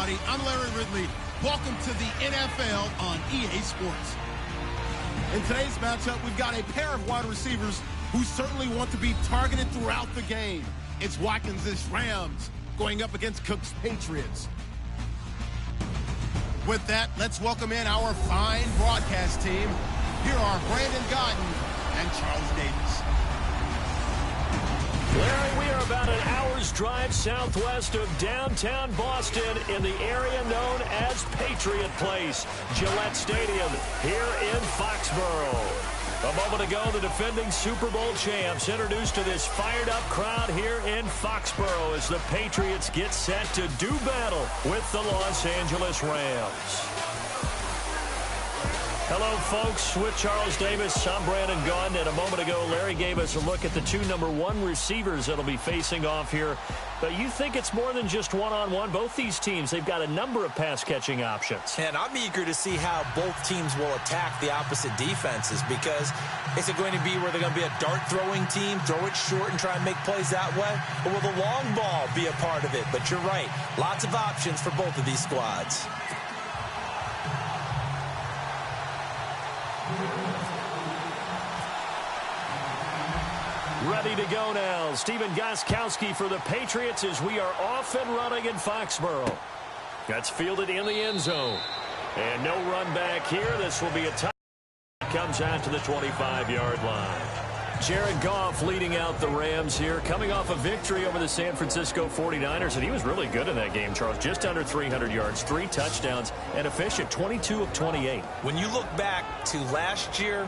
everybody. I'm Larry Ridley. Welcome to the NFL on EA Sports. In today's matchup, we've got a pair of wide receivers who certainly want to be targeted throughout the game. It's Watkins' Rams going up against Cook's Patriots. With that, let's welcome in our fine broadcast team. Here are Brandon Godden and Charles Davis. Larry, we are about an hour's drive southwest of downtown Boston in the area known as Patriot Place, Gillette Stadium, here in Foxborough. A moment ago, the defending Super Bowl champs introduced to this fired-up crowd here in Foxborough as the Patriots get set to do battle with the Los Angeles Rams. Hello, folks. With Charles Davis, I'm Brandon Gaudin. And a moment ago, Larry gave us a look at the two number one receivers that'll be facing off here. But you think it's more than just one-on-one? Both these teams, they've got a number of pass-catching options. And I'm eager to see how both teams will attack the opposite defenses, because is it going to be where they're going to be a dart-throwing team, throw it short and try and make plays that way? Or will the long ball be a part of it? But you're right, lots of options for both of these squads. Ready to go now. Stephen Gostkowski for the Patriots as we are off and running in Foxborough. That's fielded in the end zone. And no run back here. This will be a touchdown. Comes out to the 25-yard line. Jared Goff leading out the Rams here, coming off a victory over the San Francisco 49ers, and he was really good in that game, Charles. Just under 300 yards, 3 touchdowns, and efficient, 22 of 28. When you look back to last year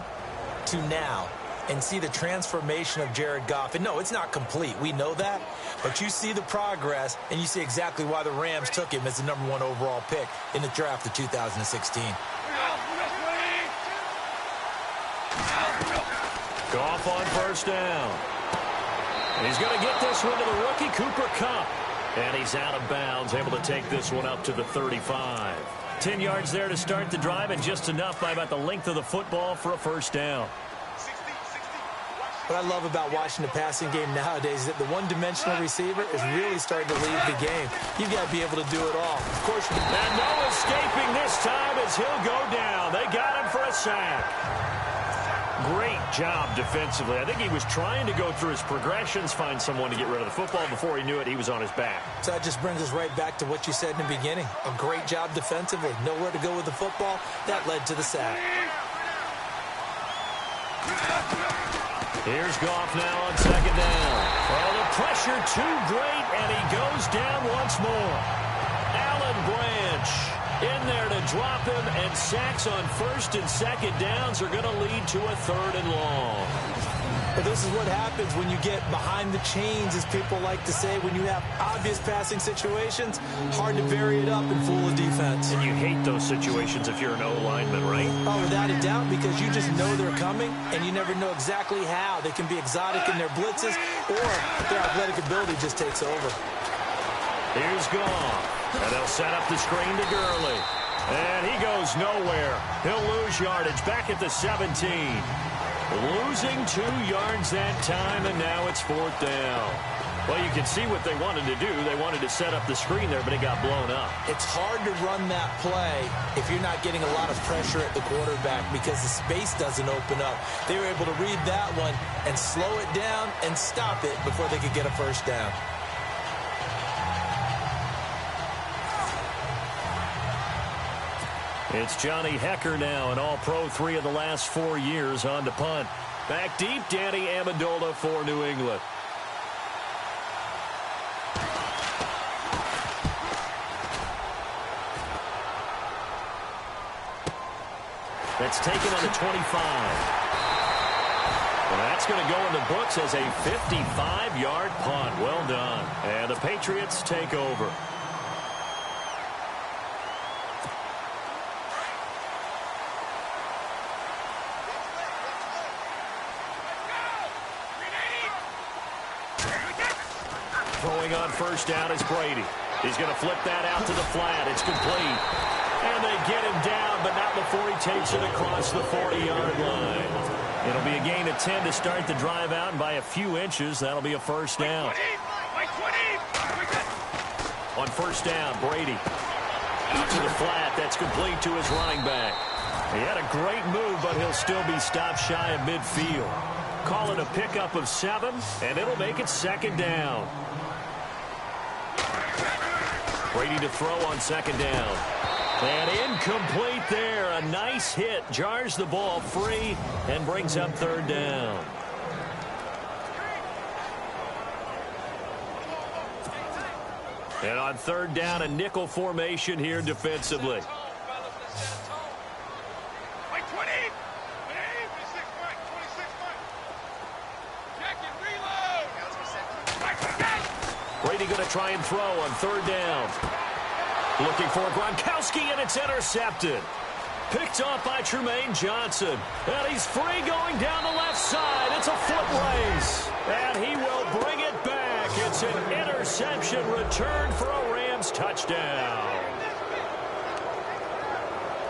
to now and see the transformation of Jared Goff, and no, it's not complete, we know that, but you see the progress, and you see exactly why the Rams took him as the number 1 overall pick in the draft of 2016. Goff on first down. He's going to get this one to the rookie, Cooper Kupp. And he's out of bounds, able to take this one up to the 35. 10 yards there to start the drive, and just enough by about the length of the football for a first down. What I love about watching the passing game nowadays is that the one-dimensional receiver is really starting to lead the game. You've got to be able to do it all. Of course, and no escaping this time as he'll go down. They got him for a sack. Great job defensively. I think he was trying to go through his progressions, find someone to get rid of the football. Before he knew it, he was on his back. So that just brings us right back to what you said in the beginning. A great job defensively. Nowhere to go with the football. That led to the sack. Here's Goff now on second down. Oh, the pressure too great, and he goes down once more. Alan Branch in there to drop him, and sacks on first and second downs are going to lead to a third and long. But this is what happens when you get behind the chains, as people like to say. When you have obvious passing situations, hard to vary it up and fool the defense. And you hate those situations if you're an O-lineman, right? Oh, without a doubt, because you just know they're coming, and you never know exactly how. They can be exotic in their blitzes, or their athletic ability just takes over. Here's Goff. And they'll set up the screen to Gurley. And he goes nowhere. He'll lose yardage back at the 17. Losing 2 yards that time, and now it's fourth down. Well, you can see what they wanted to do. They wanted to set up the screen there, but it got blown up. It's hard to run that play if you're not getting a lot of pressure at the quarterback because the space doesn't open up. They were able to read that one and slow it down and stop it before they could get a first down. It's Johnny Hecker now, an all-pro 3 of the last 4 years on the punt. Back deep, Danny Amendola for New England. That's taken on the 25. Well, that's going to go in the books as a 55-yard punt. Well done. And the Patriots take over. Throwing on first down is Brady. He's going to flip that out to the flat. It's complete. And they get him down, but not before he takes it across the 40-yard line. It'll be a gain of 10 to start the drive out, and by a few inches, that'll be a first down. On first down, Brady. Out to the flat. That's complete to his running back. He had a great move, but he'll still be stopped shy of midfield. Call it a pickup of 7, and it'll make it 2nd down. Brady to throw on 2nd down. And incomplete there. A nice hit. Jars the ball free and brings up 3rd down. And on 3rd down, a nickel formation here defensively. Brady going to try and throw on 3rd down. Looking for Gronkowski, and it's intercepted. Picked off by Trumaine Johnson. And he's free going down the left side. It's a foot race. And he will bring it back. It's an interception return for a Rams touchdown.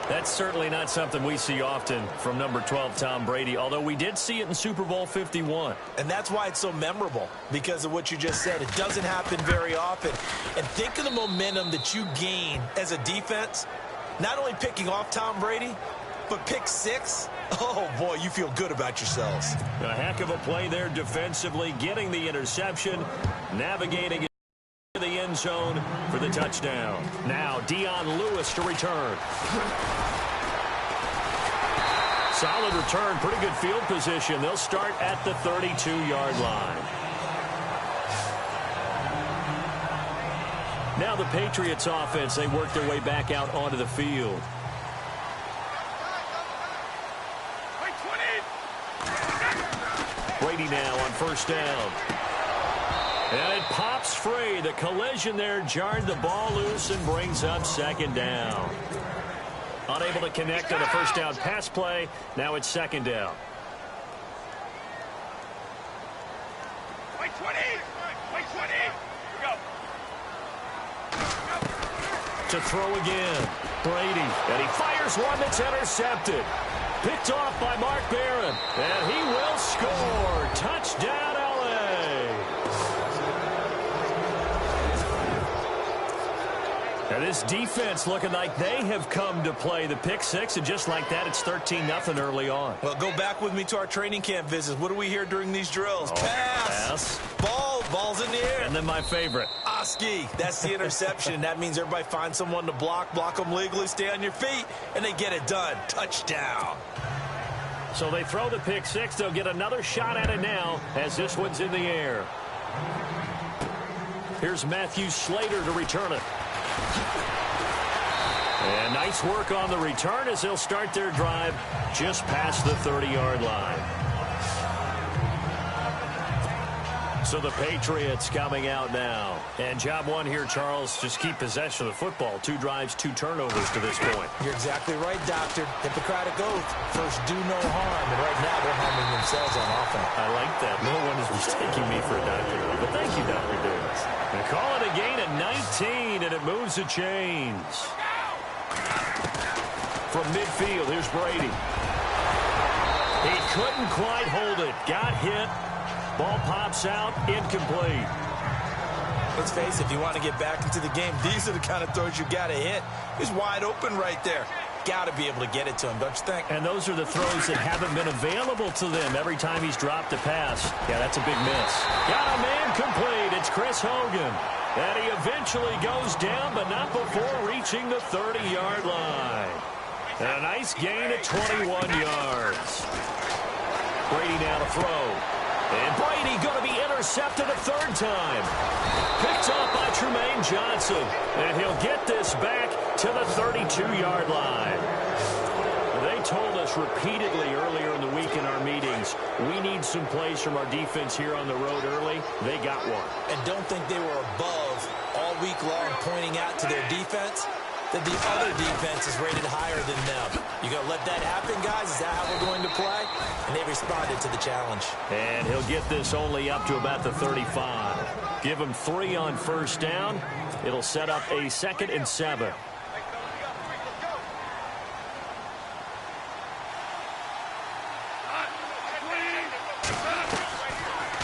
That's certainly not something we see often from number 12, Tom Brady, although we did see it in Super Bowl 51. And that's why it's so memorable, because of what you just said. It doesn't happen very often. And think of the momentum that you gain as a defense, not only picking off Tom Brady, but pick 6. Oh, boy, you feel good about yourselves. A heck of a play there defensively, getting the interception, navigating the end zone for the touchdown. Now Dion Lewis to return. Solid return, pretty good field position. They'll start at the 32-yard line. Now the Patriots offense, they work their way back out onto the field. Brady now on 1st down. And it pops free. The collision there jarred the ball loose and brings up 2nd down. Unable to connect on the 1st down pass play. Now it's 2nd down. To throw again. Brady. And he fires one that's intercepted. Picked off by Mark Barron. And he will score. Touchdown, L.A. And this defense looking like they have come to play. The pick 6, and just like that, it's 13-0 early on. Well, go back with me to our training camp visits. What do we hear during these drills? Pass. Ball's in the air. And then my favorite. Oski. That's the interception. That means everybody finds someone to block them legally, stay on your feet, and they get it done. Touchdown. So they throw the pick 6. They'll get another shot at it now as this one's in the air. Here's Matthew Slater to return it. And nice work on the return as they'll start their drive just past the 30-yard line. So the Patriots coming out now. And job 1 here, Charles, just keep possession of the football. 2 drives, 2 turnovers to this point. You're exactly right, Doctor. Hippocratic oath. First, do no harm. And right now, they're harming themselves on offense. I like that. No one is mistaking me for a doctor. But thank you, Dr. Davis. They call it a gain of 19, and it moves the chains. From midfield, here's Brady. He couldn't quite hold it. Got hit. Ball pops out, incomplete. Let's face it, if you want to get back into the game, these are the kind of throws you got to hit. He's wide open right there. Got to be able to get it to him, don't you think? And those are the throws that haven't been available to them every time he's dropped a pass. Yeah, that's a big miss. Got a man complete. It's Chris Hogan. And he eventually goes down, but not before reaching the 30-yard line. And a nice gain of 21 yards. Brady now to throw. And Brady going to be intercepted a 3rd time. Picked off by Trumaine Johnson. And he'll get this back to the 32-yard line. They told us repeatedly earlier in the week in our meetings, we need some plays from our defense here on the road early. They got one. And don't think they were above all week long pointing out to their defense that the other defense is rated higher than them. You going to let that happen, guys? Is that how we're going to play? And they responded to the challenge. And he'll get this only up to about the 35. Give him 3 on 1st down. It'll set up a 2nd and 7.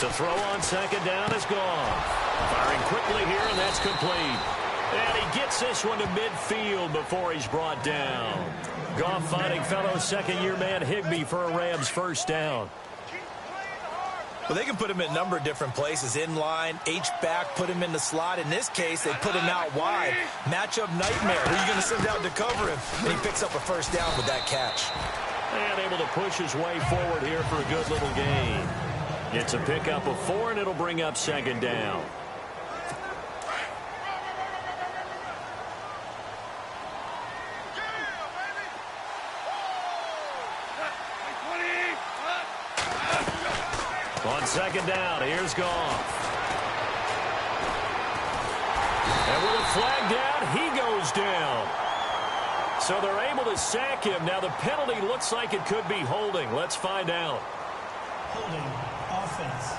To throw on 2nd down is gone. Firing quickly here, and that's complete. And he gets this one to midfield before he's brought down. Goff finding fellow second-year man Higbee for a Rams first down. Well, they can put him in a number of different places. In line, H-back, put him in the slot. In this case, they put him out wide. Matchup nightmare. Who are you going to send out to cover him? And he picks up a first down with that catch. And able to push his way forward here for a good little gain. It's a pickup of 4, and it'll bring up second down. On second down, here's Goff. And with a flag down, he goes down. So they're able to sack him. Now the penalty looks like it could be holding. Let's find out. Holding offense.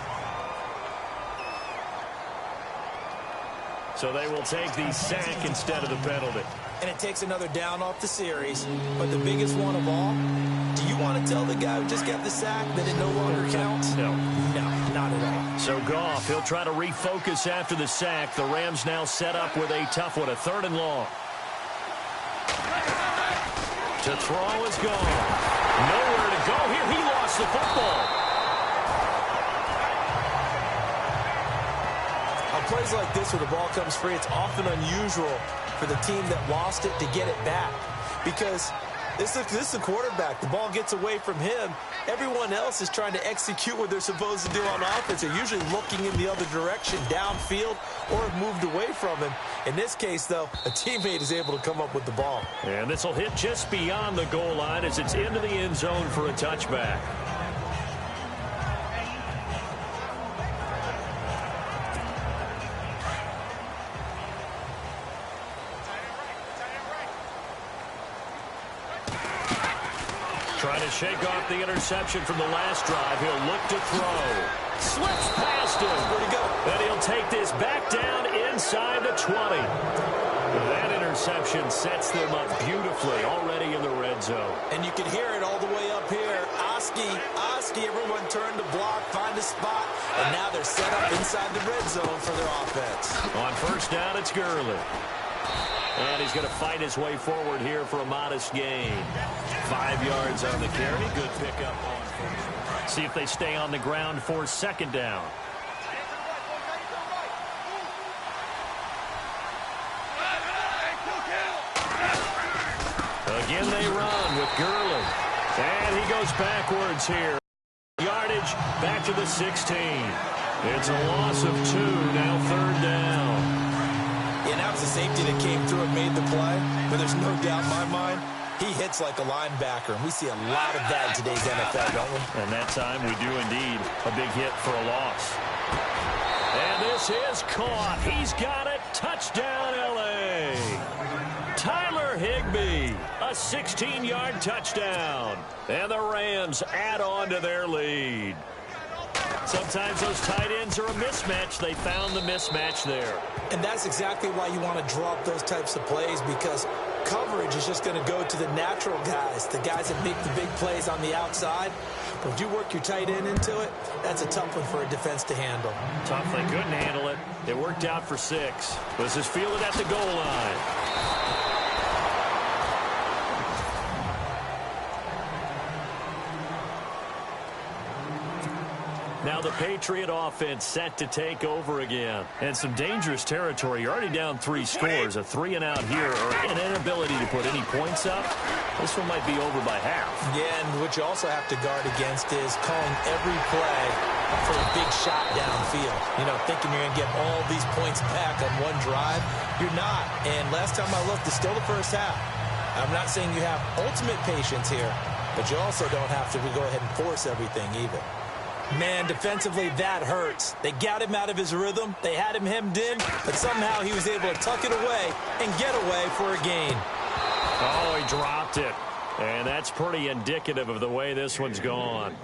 So they will take the sack instead of the penalty. And it takes another down off the series. But the biggest one of all, do you want to tell the guy who just got the sack that it no longer counts? No. No, not at all. So Goff, he'll try to refocus after the sack. The Rams now set up with a tough one, a 3rd and long. To throw is gone. Nowhere to go here. He lost the football. On plays like this where the ball comes free, it's often unusual for the team that lost it to get it back. Because this is the quarterback. The ball gets away from him. Everyone else is trying to execute what they're supposed to do on offense. They're usually looking in the other direction, downfield, or have moved away from him. In this case, though, a teammate is able to come up with the ball. And this will hit just beyond the goal line as it's into the end zone for a touchback. Trying to shake off the interception from the last drive. He'll look to throw. Slips past him. Where'd he go? And he'll take this back down inside the 20. That interception sets them up beautifully already in the red zone. And you can hear it all the way up here. Oski, everyone turned to block, find a spot, and now they're set up inside the red zone for their offense. On first down, it's Gurley. And he's going to fight his way forward here for a modest gain. 5 yards on the carry. Good pickup on first. See if they stay on the ground for second down. Again they run with Gurley. And he goes backwards here. Yardage back to the 16. It's a loss of 2, now 3rd down. And that was the safety that came through and made the play. But there's no doubt in my mind, he hits like a linebacker. And we see a lot of that in today's NFL, don't we? And that time we do indeed. A big hit for a loss. And this is caught. He's got it. Touchdown, L.A. Tyler Higbee, a 16-yard touchdown. And the Rams add on to their lead. Sometimes those tight ends are a mismatch. They found the mismatch there. And that's exactly why you want to draw up those types of plays, because coverage is just going to go to the natural guys, the guys that make the big plays on the outside. But if you work your tight end into it, that's a tough one for a defense to handle. Tough, they couldn't handle it. It worked out for 6. This is fielded at the goal line. Now the Patriot offense set to take over again. And some dangerous territory. You're already down 3 scores. A 3-and-out here, or an inability to put any points up. This one might be over by half. Yeah, and what you also have to guard against is calling every play for a big shot downfield. You know, thinking you're going to get all these points back on one drive. You're not. And last time I looked, it's still the first half. I'm not saying you have ultimate patience here, but you also don't have to go ahead and force everything either. Man, defensively, that hurts. They got him out of his rhythm. They had him hemmed in, but somehow he was able to tuck it away and get away for a gain. Oh, he dropped it. And that's pretty indicative of the way this one's gone.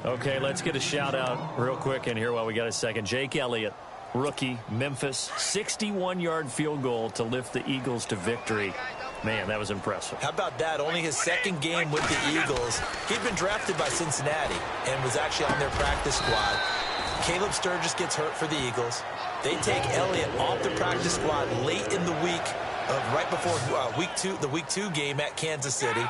Okay, let's get a shout-out real quick in here while we got a second. Jake Elliott, rookie, Memphis, 61-yard field goal to lift the Eagles to victory. Man, that was impressive. How about that? Only his second game with the Eagles. He'd been drafted by Cincinnati and was actually on their practice squad. Caleb Sturgis gets hurt for the Eagles. They take Elliott off the practice squad late in the week, right before the week 2 game at Kansas City.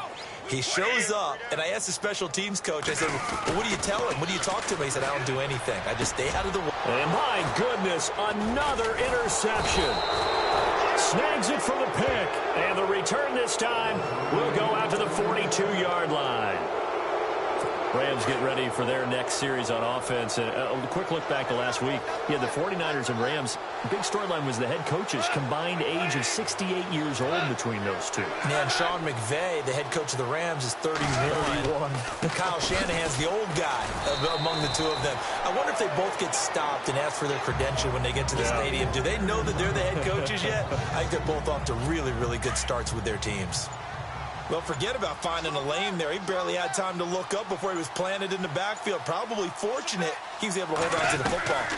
He shows up, and I asked the special teams coach, I said, well, what do you tell him? What do you talk to him? He said, I don't do anything. I just stay out of the way. And my goodness, another interception. Snags it for the pick. And the return this time will go out to the 42-yard line. Rams get ready for their next series on offense. A quick look back to last week. You had the 49ers and Rams. Big storyline was the head coaches, combined age of 68 years old between those two. Man, Sean McVay, the head coach of the Rams, is 31. Kyle Shanahan's the old guy among the two of them. I wonder if they both get stopped and ask for their credential when they get to the stadium. Do they know that they're the head coaches yet? I think they're both off to really, really good starts with their teams. Well, forget about finding a lane there. He barely had time to look up before he was planted in the backfield. Probably fortunate he was able to hold on to the football.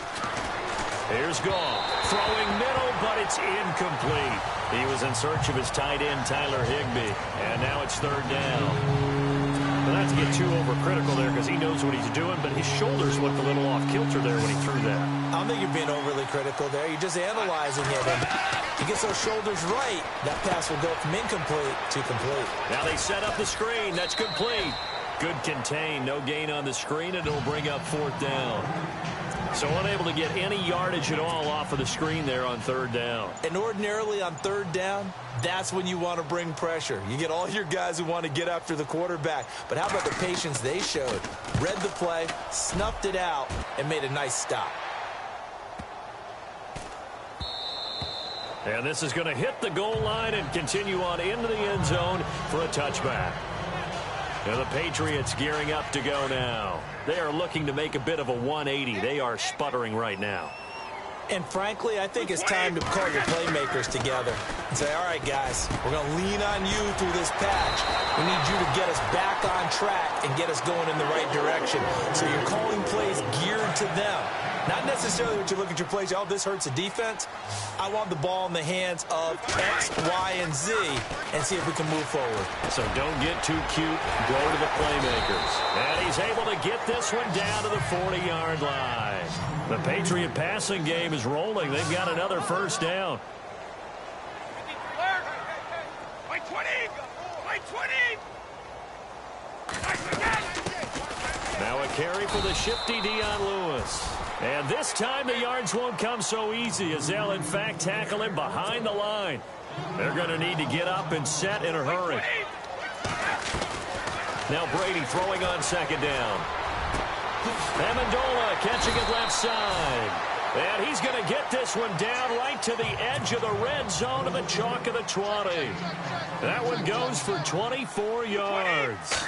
Here's Goff. Throwing middle, but it's incomplete. He was in search of his tight end, Tyler Higbee. And now it's third down. Well, not to get too overcritical there because he knows what he's doing, but his shoulders looked a little off kilter there when he threw that. I don't think you're being overly critical there. You're just analyzing it. And he gets those shoulders right, that pass will go from incomplete to complete. Now they set up the screen. That's complete. Good contain. No gain on the screen, and it'll bring up fourth down. So unable to get any yardage at all off of the screen there on third down. And ordinarily on third down, that's when you want to bring pressure. You get all your guys who want to get after the quarterback. But how about the patience they showed? Read the play, snuffed it out, and made a nice stop. And this is going to hit the goal line and continue on into the end zone for a touchback. And the Patriots gearing up to go now. They are looking to make a bit of a 180. They are sputtering right now. And frankly, I think it's time to call your playmakers together and say, all right, guys, we're going to lean on you through this patch. We need you to get us back on track and get us going in the right direction. So you're calling plays geared to them. Not necessarily when you look at your plays, oh, this hurts the defense. I want the ball in the hands of X, Y, and Z and see if we can move forward. So don't get too cute. Go to the playmakers. And he's able to get this one down to the 40-yard line. The Patriot passing game is rolling. They've got another first down. Now a carry for the shifty Dion Lewis. And this time the yards won't come so easy as they'll, in fact, tackle him behind the line. They're going to need to get up and set in a hurry. Now Brady throwing on second down. Amendola catching it left side. And he's going to get this one down right to the edge of the red zone of the chalk of the 20. That one goes for 24 yards.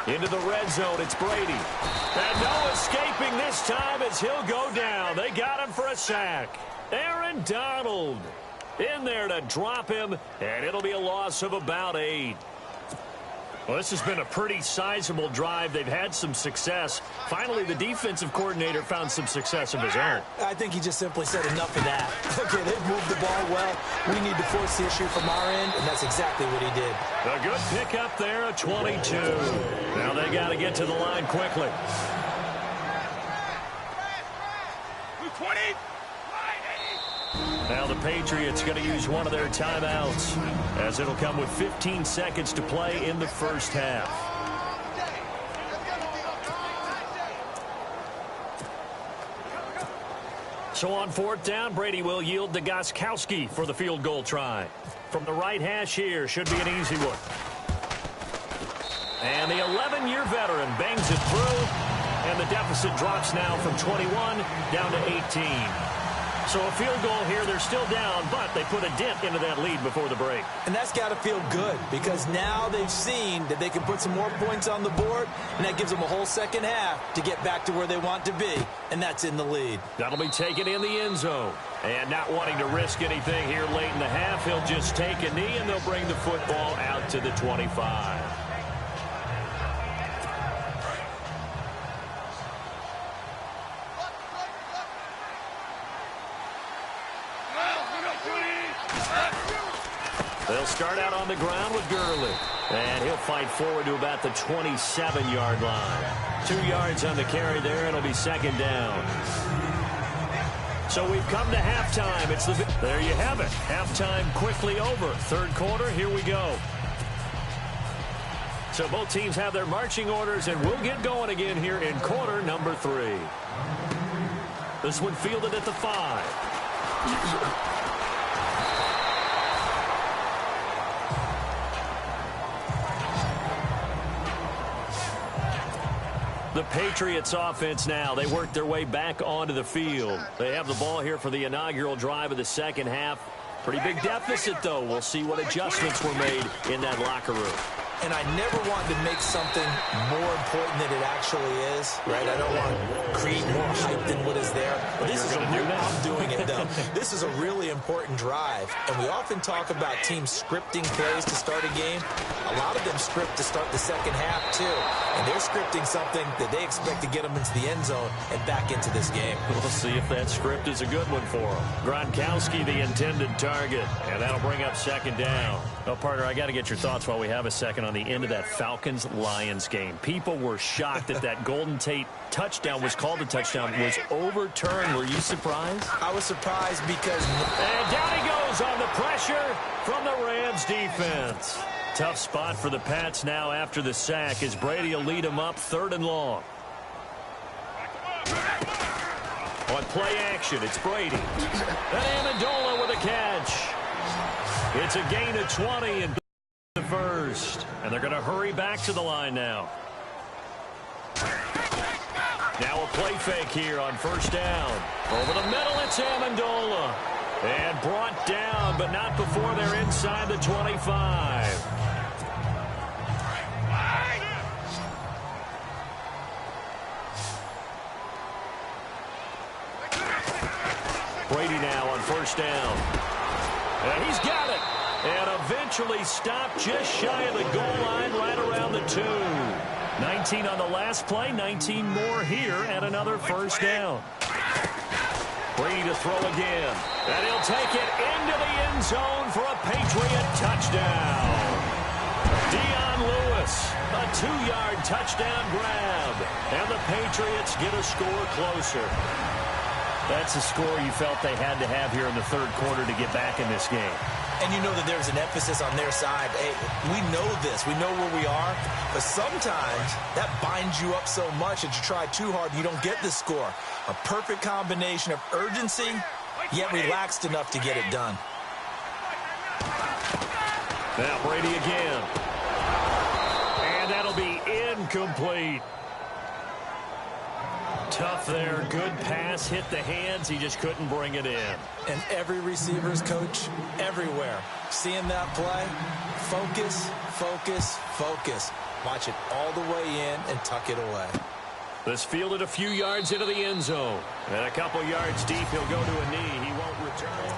Into the red zone, it's Brady. And no escaping this time as he'll go down. They got him for a sack. Aaron Donald in there to drop him, and it'll be a loss of about 8. Well, this has been a pretty sizable drive. They've had some success. Finally, the defensive coordinator found some success of his own. I think he just simply said enough of that. Okay, they've moved the ball well. We need to force the issue from our end, and that's exactly what he did. A good pickup there at 22. Now they got to get to the line quickly. 20. Now the Patriots going to use one of their timeouts as it'll come with 15 seconds to play in the first half. So on fourth down, Brady will yield to Gostkowski for the field goal try. From the right hash here, should be an easy one. And the 11-year veteran bangs it through, and the deficit drops now from 21 down to 18. So a field goal here, they're still down, but they put a dent into that lead before the break. And that's got to feel good because now they've seen that they can put some more points on the board, and that gives them a whole second half to get back to where they want to be, and that's in the lead. That'll be taken in the end zone. And not wanting to risk anything here late in the half, he'll just take a knee, and they'll bring the football out to the 25. They'll start out on the ground with Gurley. And he'll fight forward to about the 27-yard line. 2 yards on the carry there. It'll be second down. So we've come to halftime. There you have it. Halftime quickly over. Third quarter, here we go. So both teams have their marching orders, and we'll get going again here in quarter number 3. This one fielded at the 5. The Patriots offense now. They work their way back onto the field. They have the ball here for the inaugural drive of the second half. Pretty big deficit, though. We'll see what adjustments were made in that locker room. And I never want to make something more important than it actually is, right? I don't want to create more hype than what is there. But this is I'm doing it, though. This is a really important drive. And we often talk about teams scripting plays to start a game. A lot of them script to start the second half, too. And they're scripting something that they expect to get them into the end zone and back into this game. We'll see if that script is a good one for them. Gronkowski, the intended target. And that'll bring up second down. Oh, partner, I got to get your thoughts while we have a second on the end of that Falcons-Lions game. People were shocked that that Golden Tate touchdown was called a touchdown, was overturned. Were you surprised? I was surprised because... And down he goes on the pressure from the Rams defense. Tough spot for the Pats now after the sack as Brady will lead them up 3rd and long. On play action, it's Brady. And Amendola with a catch. It's a gain of 20 and the first. And they're going to hurry back to the line now. Now a play fake here on first down. Over the middle, it's Amendola. And brought down, but not before they're inside the 25. Brady now on first down. And he's got it. And eventually stopped just shy of the goal line right around the 2. 19 on the last play, 19 more here, and another first down. Brady to throw again. And he'll take it into the end zone for a Patriot touchdown. Dion Lewis, a 2-yard touchdown grab. And the Patriots get a score closer. That's a score you felt they had to have here in the third quarter to get back in this game. And you know that there's an emphasis on their side. Hey, we know this. We know where we are. But sometimes that binds you up so much that you try too hard, you don't get the score. A perfect combination of urgency, yet relaxed enough to get it done. Now Brady again. And that'll be incomplete. Tough there. Good pass. Hit the hands. He just couldn't bring it in. And every receiver's coach everywhere. Seeing that play, focus, focus, focus. Watch it all the way in and tuck it away. This fielded a few yards into the end zone. And a couple yards deep, he'll go to a knee. He won't return.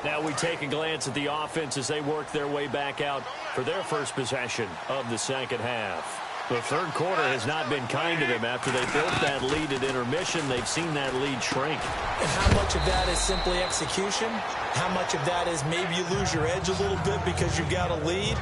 Now we take a glance at the offense as they work their way back out for their first possession of the second half. The third quarter has not been kind to them. After they built that lead at intermission, they've seen that lead shrink. And how much of that is simply execution? How much of that is maybe you lose your edge a little bit because you got a lead?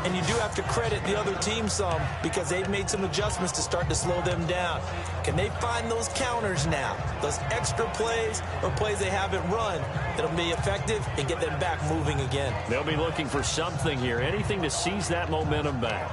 And you do have to credit the other team some because they've made some adjustments to start to slow them down. Can they find those counters now, those extra plays or plays they haven't run that'll be effective and get them back moving again? They'll be looking for something here, anything to seize that momentum back.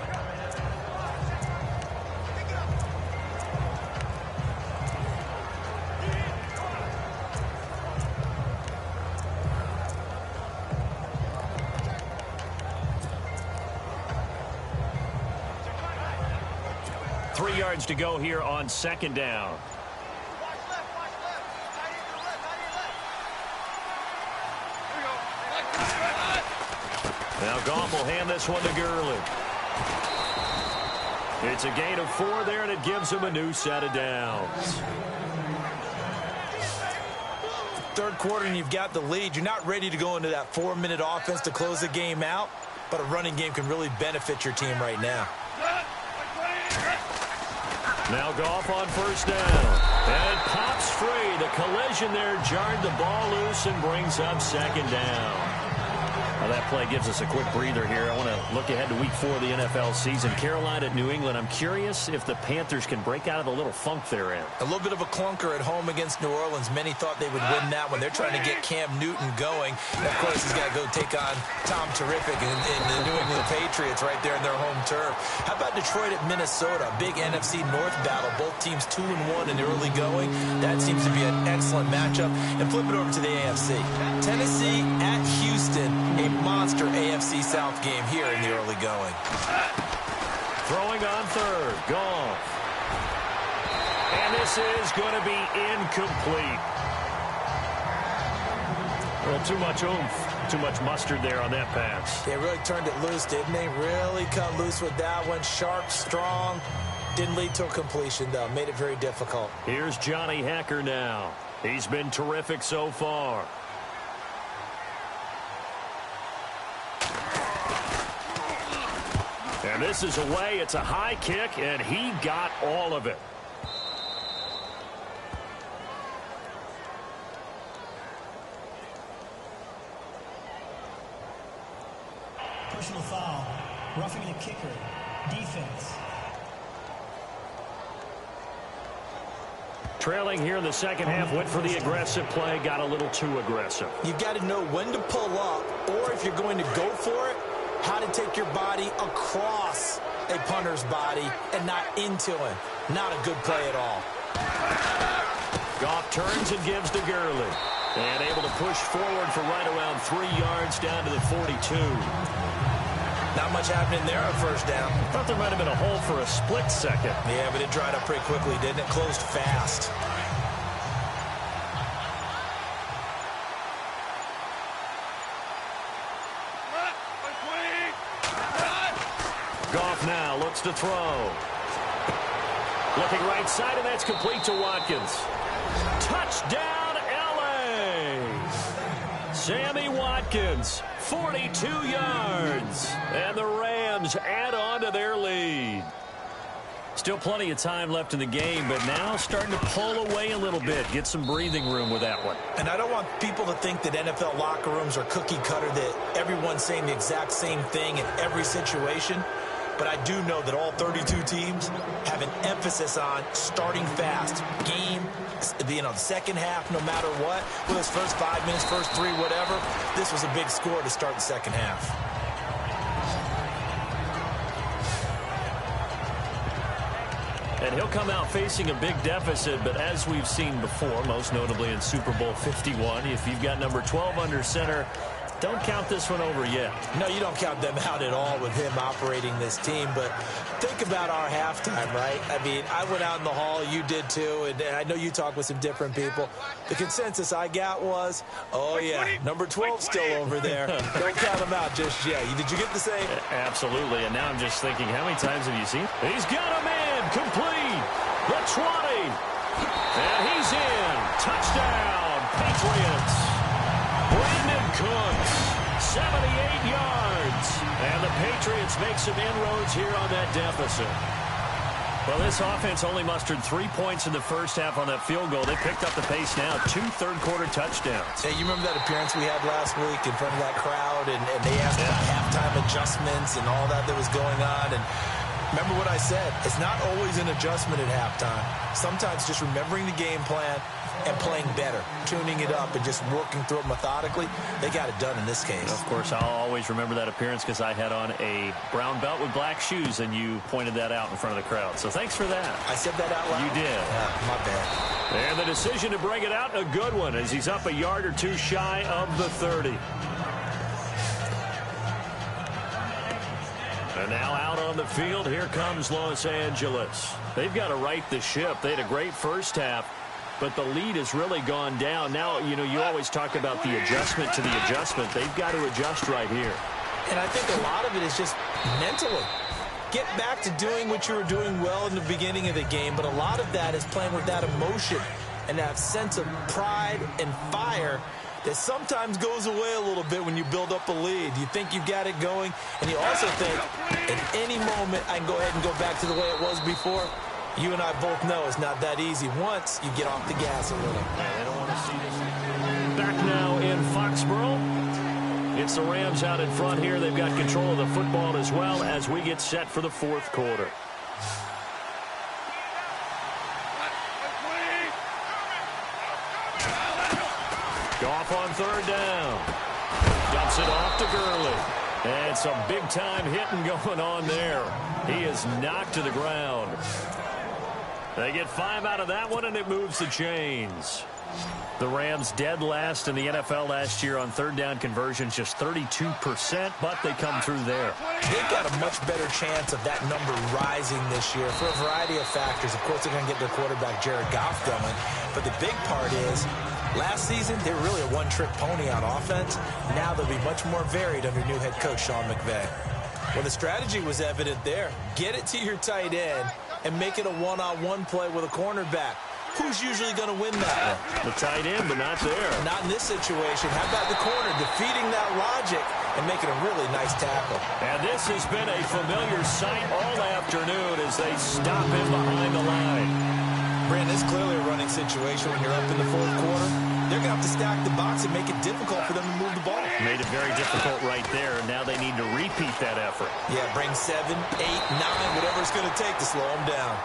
To go here on second down. Now Goff will hand this one to Gurley. It's a gain of 4 there, and it gives him a new set of downs. Third quarter, and you've got the lead. You're not ready to go into that 4-minute offense to close the game out, but a running game can really benefit your team right now. Now Goff on first down. And it pops free. The collision there jarred the ball loose and brings up second down. Now that play gives us a quick breather here. I want to look ahead to week 4 of the NFL season. Carolina at New England. I'm curious if the Panthers can break out of the little funk they're in. A little bit of a clunker at home against New Orleans. Many thought they would win that one. They're trying to get Cam Newton going. And, of course, he's got to go take on Tom Terrific and the New England Patriots right there in their home turf. How about Detroit at Minnesota? A big NFC North battle. Both teams 2-1 in the early going. That seems to be an excellent matchup. And flip it over to the AFC. Tennessee at Houston. A monster AFC South game here in the early going. Throwing on third. Goff. And this is going to be incomplete. Well, too much oomph. Too much mustard there on that pass. They really turned it loose, didn't they? Really cut loose with that one. Sharp, strong. Didn't lead to a completion, though. Made it very difficult. Here's Johnny Hacker now. He's been terrific so far. And this is away. It's a high kick, and he got all of it. Personal foul. Roughing the kicker. Defense. Trailing here in the second half, went for the aggressive play, got a little too aggressive. You've got to know when to pull up, or if you're going to go for it, how to take your body across a punter's body and not into him. Not a good play at all. Goff turns and gives to Gurley. And able to push forward for right around 3 yards down to the 42. Not much happening there on first down. Thought there might have been a hole for a split second. Yeah, but it dried up pretty quickly, didn't it? Closed fast. Goff now looks to throw. Looking right side, and that's complete to Watkins. Touchdown, L.A. Sammy Watkins, 42 yards. And the Rams add on to their lead. Still plenty of time left in the game, but now starting to pull away a little bit. Get some breathing room with that one. And I don't want people to think that NFL locker rooms are cookie cutter, that everyone's saying the exact same thing in every situation. But I do know that all 32 teams have an emphasis on starting fast. Game, the second half, no matter what. Whether it's first 5 minutes, first 3, whatever. This was a big score to start the second half. And he'll come out facing a big deficit, but as we've seen before, most notably in Super Bowl 51, if you've got number 12 under center, don't count this one over yet. No, you don't count them out at all with him operating this team. But think about our halftime, right? I mean, I went out in the hall. You did too. And I know you talked with some different people. The consensus I got was, oh, yeah, number 12 still over there. Don't count him out just yet. Did you get the same? Absolutely. And now I'm just thinking, how many times have you seen? He's got a man complete. The 20. And he's in. Touchdown, Patriots. Brandon Cooks, 78 yards. And the Patriots make some inroads here on that deficit. Well, this offense only mustered 3 points in the first half on that field goal. They picked up the pace now. 2 third-quarter touchdowns. Hey, you remember that appearance we had last week in front of that crowd? And they asked about halftime adjustments and all that was going on. And remember what I said. It's not always an adjustment at halftime. Sometimes just remembering the game plan and playing better, tuning it up and just working through it methodically. They got it done in this case. Of course, I'll always remember that appearance because I had on a brown belt with black shoes, and you pointed that out in front of the crowd. So thanks for that. I said that out loud? You did. Yeah, my bad. And the decision to bring it out, a good one, as he's up a yard or two shy of the 30. And now out on the field, here comes Los Angeles. They've got to right the ship. They had a great first half, but the lead has really gone down. Now, you always talk about the adjustment to the adjustment. They've got to adjust right here. And I think a lot of it is just mentally. Get back to doing what you were doing well in the beginning of the game, but a lot of that is playing with that emotion and that sense of pride and fire that sometimes goes away a little bit when you build up a lead. You think you've got it going, and you also think at any moment I can go ahead and go back to the way it was before. You and I both know it's not that easy once you get off the gas a little. They don't want to see this. Back now in Foxborough. It's the Rams out in front here. They've got control of the football as well as we get set for the fourth quarter. Goff on third down. Dumps it off to Gurley. And some big-time hitting going on there. He is knocked to the ground. They get 5 out of that one, and it moves the chains. The Rams dead last in the NFL last year on third down conversions, just 32%, but they come through there. They've got a much better chance of that number rising this year for a variety of factors. Of course, they're going to get their quarterback, Jared Goff, going. But the big part is, last season, they were really a one-trick pony on offense. Now they'll be much more varied under new head coach Sean McVay. Well, the strategy was evident there. Get it to your tight end and make it a one-on-one play with a cornerback. Who's usually going to win that one? The tight end, but not there. Not in this situation. How about the corner defeating that logic and making a really nice tackle? And this has been a familiar sight all afternoon as they stop him behind the line. Brandon, it's clearly a running situation when you're up in the fourth quarter. They're going to have to stack the box and make it difficult for them to move the ball. Made it very difficult right there. Now they need to repeat that effort. Yeah, bring 7, 8, 9, whatever it's going to take to slow them down.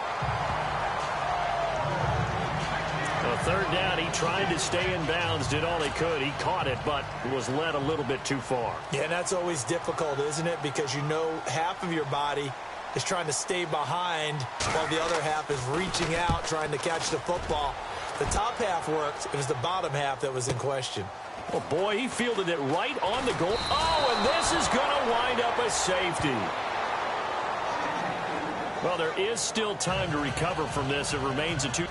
Third down, he tried to stay in bounds, did all he could. He caught it, but was led a little bit too far. Yeah, and that's always difficult, isn't it? Because you know half of your body is trying to stay behind while the other half is reaching out, trying to catch the football. The top half worked. It was the bottom half that was in question. Oh, boy, he fielded it right on the goal. Oh, and this is going to wind up a safety. Well, there is still time to recover from this. It remains a 2.